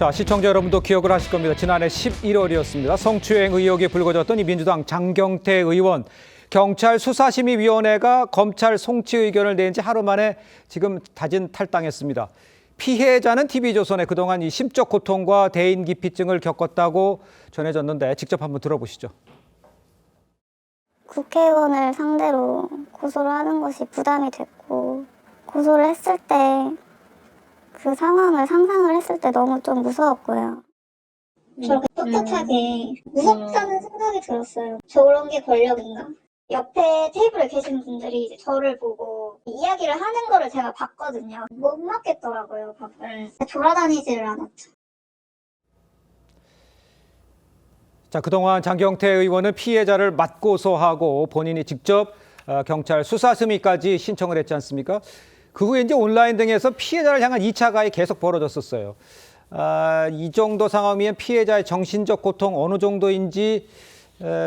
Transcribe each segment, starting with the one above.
자, 시청자 여러분도 기억을 하실 겁니다. 지난해 11월이었습니다. 성추행 의혹이 불거졌던 이 민주당 장경태 의원. 경찰 수사심의위원회가 검찰 송치 의견을 낸 지 하루 만에 지금 다진 탈당했습니다. 피해자는 TV조선에 그동안 이 심적 고통과 대인기피증을 겪었다고 전해졌는데 직접 한번 들어보시죠. 국회의원을 상대로 고소를 하는 것이 부담이 됐고, 고소를 했을 때 그 상황을 상상을 했을 때 너무 좀 무서웠고요. 저렇게 떳떳하게 무섭다는 생각이 들었어요. 저런 게 권력인가? 옆에 테이블에 계신 분들이 이제 저를 보고 이야기를 하는 거를 제가 봤거든요. 못 맞겠더라고요, 밥을. 돌아다니지를 않았죠. 자, 그동안 장경태 의원은 피해자를 맞고소하고 본인이 직접 경찰 수사심의까지 신청을 했지 않습니까? 그 후에 이제 온라인 등에서 피해자를 향한 2차 가해 계속 벌어졌었어요. 이 정도 상황이면 피해자의 정신적 고통 어느 정도인지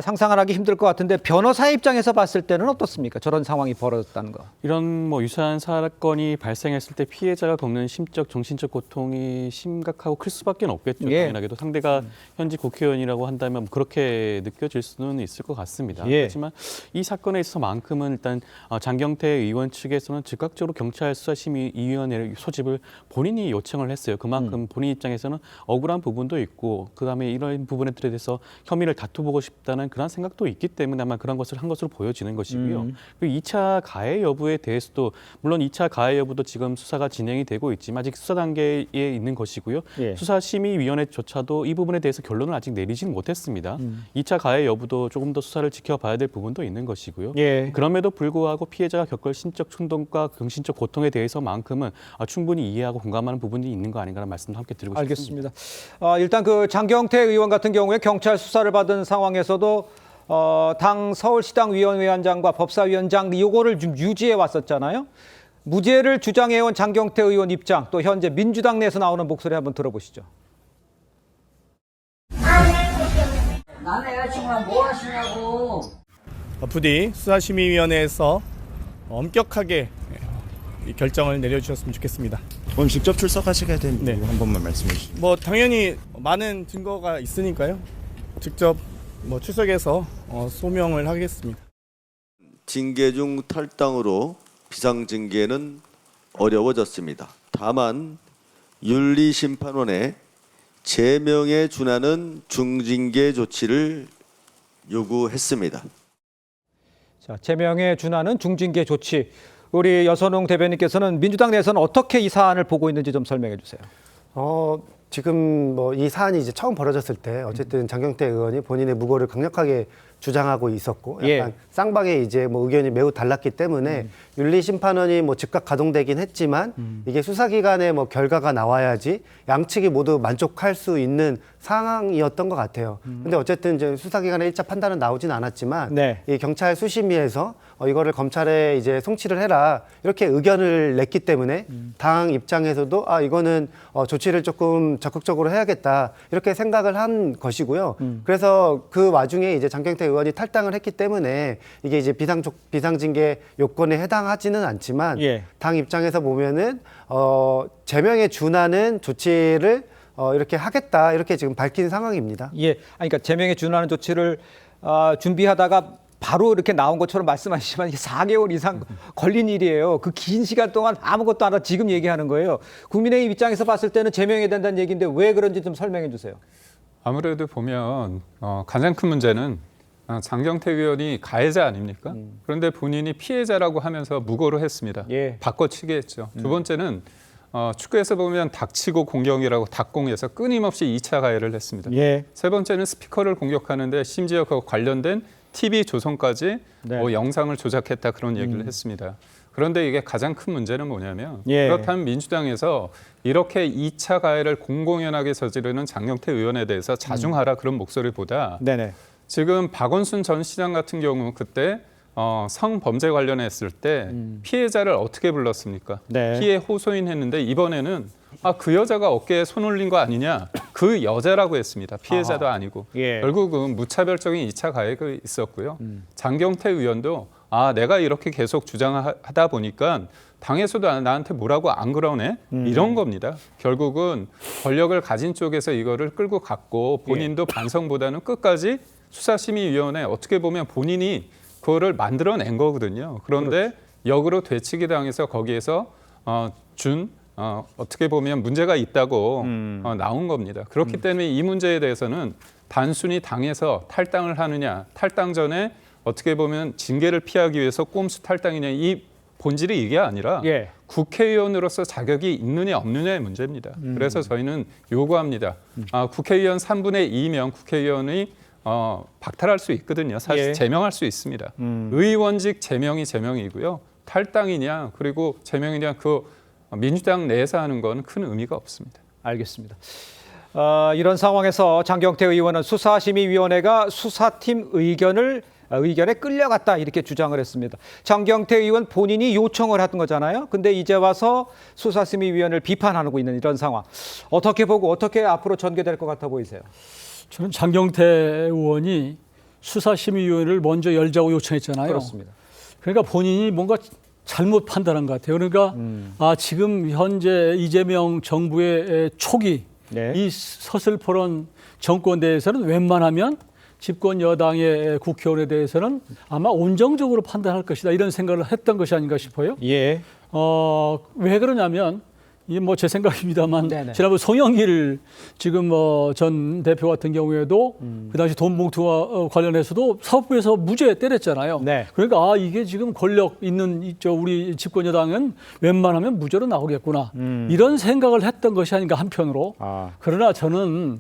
상상을 하기 힘들 것 같은데 변호사 입장에서 봤을 때는 어떻습니까? 저런 상황이 벌어졌다는 거. 이런 유사한 사건이 발생했을 때 피해자가 겪는 심적, 정신적 고통이 심각하고 클 수밖에 없겠죠. 예. 당연하게도 상대가 현직 국회의원이라고 한다면 그렇게 느껴질 수는 있을 것 같습니다. 예. 하지만 이 사건에 있어서만큼은 일단 장경태 의원 측에서는 즉각적으로 경찰 수사심의위원회 소집을 본인이 요청을 했어요. 그만큼 본인 입장에서는 억울한 부분도 있고 그다음에 이런 부분에 대해서 혐의를 다투보고 싶다는 그런 생각도 있기 때문에 아마 그런 것을 한 것으로 보여지는 것이고요. 그리고 2차 가해 여부에 대해서도 물론 2차 가해 여부도 지금 수사가 진행이 되고 있지만 아직 수사 단계에 있는 것이고요. 예. 수사심의위원회조차도 이 부분에 대해서 결론을 아직 내리지는 못했습니다. 2차 가해 여부도 조금 더 수사를 지켜봐야 될 부분도 있는 것이고요. 예. 그럼에도 불구하고 피해자가 겪을 심적 충동과 정신적 고통에 대해서만큼은 충분히 이해하고 공감하는 부분이 있는 거 아닌가라는 말씀도 함께 드리고 싶습니다. 알겠습니다. 일단 그 장경태 의원 같은 경우에 경찰 수사를 받은 상황에서도 당 서울시당 위원장과 법사위원장 요거를 좀 유지해 왔었잖아요. 무죄를 주장해온 장경태 의원 입장, 또 현재 민주당 내에서 나오는 목소리 한번 들어보시죠. 남의 여자친구랑 뭐 하시냐고. 부디 수사심의위원회에서 엄격하게 이 결정을 내려주셨으면 좋겠습니다. 오늘 직접 출석하시게 된 이유 네. 한 번만 말씀해 주시죠. 당연히 많은 증거가 있으니까요. 직접 출석해서 소명을 하겠습니다. 징계 중 탈당으로 비상징계는 어려워졌습니다. 다만 윤리심판원의 제명에 준하는 중징계 조치를 요구했습니다. 자, 제명에 준하는 중징계 조치. 우리 여선웅 대변인께서는 민주당 내에서는 어떻게 이 사안을 보고 있는지 좀 설명해 주세요. 지금 이 사안이 이제 처음 벌어졌을 때 어쨌든 장경태 의원이 본인의 무고를 강력하게 주장하고 있었고 약간 예. 쌍방의 이제 의견이 매우 달랐기 때문에 윤리심판원이 즉각 가동되긴 했지만 이게 수사기관의 결과가 나와야지 양측이 모두 만족할 수 있는 상황이었던 것 같아요. 근데 어쨌든 이제 수사기관의 1차 판단은 나오진 않았지만 네. 이 경찰 수심위에서 이거를 검찰에 이제 송치를 해라 이렇게 의견을 냈기 때문에 당 입장에서도 이거는 조치를 조금 적극적으로 해야겠다 이렇게 생각을 한 것이고요. 그래서 그 와중에 이제 장경태 의원이 탈당을 했기 때문에 이게 이제 비상징계 요건에 해당하지는 않지만 예. 당 입장에서 보면은 제명에 준하는 조치를 이렇게 하겠다 이렇게 지금 밝힌 상황입니다. 예, 그러니까 제명에 준하는 조치를 준비하다가 바로 이렇게 나온 것처럼 말씀하시지만 이게 4개월 이상 걸린 일이에요. 그 긴 시간 동안 아무것도 안 하고 지금 얘기하는 거예요. 국민의힘 입장에서 봤을 때는 제명해야 된다는 얘기인데 왜 그런지 좀 설명해 주세요. 아무래도 보면 가장 큰 문제는 장경태 의원이 가해자 아닙니까? 그런데 본인이 피해자라고 하면서 무고를 했습니다. 예. 바꿔치기 했죠. 두 번째는 축구에서 보면 닥치고 공격이라고 닥공해서 끊임없이 2차 가해를 했습니다. 예. 세 번째는 스피커를 공격하는데 심지어 그 관련된 TV조선까지 네. 영상을 조작했다 그런 얘기를 했습니다. 그런데 이게 가장 큰 문제는 뭐냐면 예. 그렇다면 민주당에서 이렇게 2차 가해를 공공연하게 저지르는 장경태 의원에 대해서 자중하라 그런 목소리보다 네네. 지금 박원순 전 시장 같은 경우 그때 성범죄 관련했을 때 피해자를 어떻게 불렀습니까? 네. 피해 호소인 했는데 이번에는 그 여자가 어깨에 손 올린 거 아니냐? 그 여자라고 했습니다. 피해자도 아니고. 예. 결국은 무차별적인 2차 가해가 있었고요. 장경태 의원도 아, 내가 이렇게 계속 주장하다 보니까 당에서도 나한테 뭐라고 안 그러네? 이런 겁니다. 결국은 권력을 가진 쪽에서 이거를 끌고 갔고 본인도 반성보다는 끝까지 수사심의위원회 어떻게 보면 본인이 그거를 만들어낸 거거든요. 그런데 역으로 되치기 당해서 거기에서 어떻게 보면 문제가 있다고 나온 겁니다. 그렇기 때문에 이 문제에 대해서는 단순히 당에서 탈당을 하느냐, 탈당 전에 어떻게 보면 징계를 피하기 위해서 꼼수 탈당이냐, 이 본질이 이게 아니라 예. 국회의원으로서 자격이 있느냐 없느냐의 문제입니다. 그래서 저희는 요구합니다. 국회의원 3분의 2면 국회의원이 박탈할 수 있거든요. 사실 예. 제명할 수 있습니다. 의원직 제명이 제명이고요. 탈당이냐 그리고 제명이냐 그 민주당 내에서 하는 건 큰 의미가 없습니다. 알겠습니다. 이런 상황에서 장경태 의원은 수사심의위원회가 수사팀 의견에 끌려갔다 이렇게 주장을 했습니다. 장경태 의원 본인이 요청을 한 거잖아요. 근데 이제 와서 수사심의위원회를 비판하고 있는 이런 상황. 어떻게 보고 어떻게 앞으로 전개될 것 같아 보이세요? 저는 장경태 의원이 수사심의위원회를 먼저 열자고 요청했잖아요. 그렇습니다. 그러니까 본인이 뭔가 잘못 판단한 것 같아요. 그러니까 지금 현재 이재명 정부의 초기 네. 이 서슬퍼런 정권 대해서는 웬만하면 집권 여당의 국회의원에 대해서는 아마 온정적으로 판단할 것이다 이런 생각을 했던 것이 아닌가 싶어요. 예. 왜 그러냐면 이게 뭐 제 생각입니다만 네네. 지난번 송영길 지금 전 대표 같은 경우에도 그 당시 돈봉투와 관련해서도 사법부에서 무죄 때렸잖아요. 네. 그러니까 이게 지금 권력 있는 우리 집권 여당은 웬만하면 무죄로 나오겠구나 이런 생각을 했던 것이 아닌가 한편으로. 그러나 저는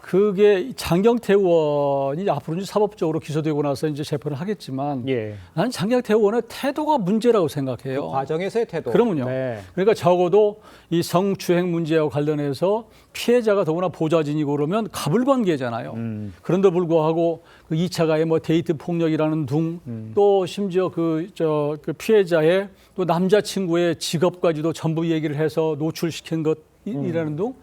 그게 장경태 의원이 앞으로 이제 사법적으로 기소되고 나서 이제 재판을 하겠지만 예. 나는 장경태 의원의 태도가 문제라고 생각해요. 그 과정에서의 태도. 그러면요. 네. 그러니까 적어도 이 성추행 문제와 관련해서 피해자가 더구나 보좌진이고 그러면 가불관계잖아요. 그런데 불구하고 그 2차 가해 뭐 데이트 폭력이라는 둥 또 심지어 그 피해자의 또 남자친구의 직업까지도 전부 얘기를 해서 노출시킨 것이라는 둥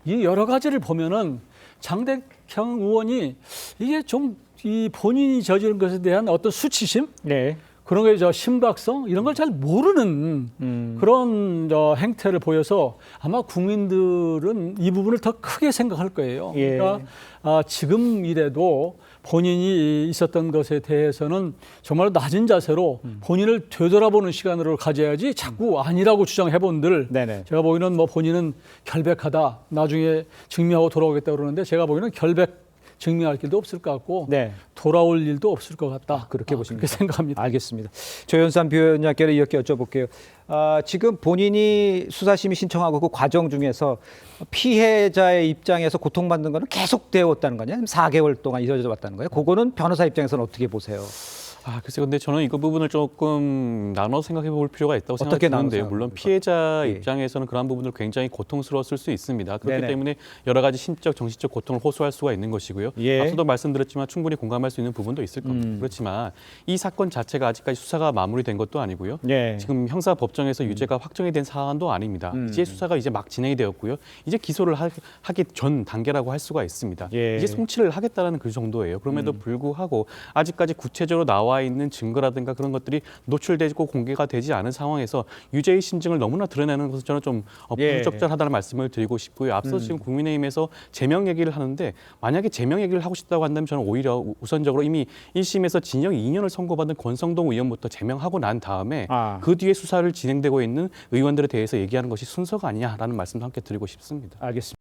이 여러 가지를 보면은 장대경 의원이 이게 좀 이 본인이 저지른 것에 대한 어떤 수치심 네. 그런 게 심각성 이런 걸 잘 모르는 그런 행태를 보여서 아마 국민들은 이 부분을 더 크게 생각할 거예요. 예. 그러니까 지금 이래도 본인이 있었던 것에 대해서는 정말 낮은 자세로 본인을 되돌아보는 시간으로 가져야지 자꾸 아니라고 주장해본들 네네. 제가 보기에는 뭐 본인은 결백하다 나중에 증명하고 돌아오겠다 그러는데 제가 보기에는 결백 증명할 길도 없을 것 같고 네. 돌아올 일도 없을 것 같다. 그렇게 보십니까? 그렇게 생각합니다. 알겠습니다. 조현산 비원장께는 이렇게 여쭤볼게요. 지금 본인이 수사심의 신청하고 그 과정 중에서 피해자의 입장에서 고통받는 거는 계속되어 왔다는 거냐? 4개월 동안 이어져 왔다는 거예요? 그거는 변호사 입장에서는 어떻게 보세요? 글쎄 근데 저는 이거 부분을 조금 나눠 생각해 볼 필요가 있다고 어떻게 나눠서 생각하는데요. 물론 생각합니까? 피해자 예. 입장에서는 그런 부분들 굉장히 고통스러웠을 수 있습니다. 그렇기 네네. 때문에 여러 가지 심적, 정신적 고통을 호소할 수가 있는 것이고요. 예. 앞서도 말씀드렸지만 충분히 공감할 수 있는 부분도 있을 겁니다. 그렇지만 이 사건 자체가 아직까지 수사가 마무리된 것도 아니고요. 예. 지금 형사법정에서 유죄가 확정이 된 사안도 아닙니다. 이제 수사가 이제 막 진행이 되었고요. 이제 기소를 하기 전 단계라고 할 수가 있습니다. 예. 이제 송치를 하겠다는 그 정도예요. 그럼에도 불구하고 아직까지 구체적으로 나와 있는 증거라든가 그런 것들이 노출되고 공개가 되지 않은 상황에서 유죄의 심증을 너무나 드러내는 것은 저는 좀 예. 부적절하다는 말씀을 드리고 싶고요. 앞서 지금 국민의힘에서 제명 얘기를 하는데 만약에 제명 얘기를 하고 싶다고 한다면 저는 오히려 우선적으로 이미 1심에서 징역 2년을 선고받은 권성동 의원부터 제명하고 난 다음에 그 뒤에 수사를 진행되고 있는 의원들에 대해서 얘기하는 것이 순서가 아니냐라는 말씀도 함께 드리고 싶습니다. 알겠습니다.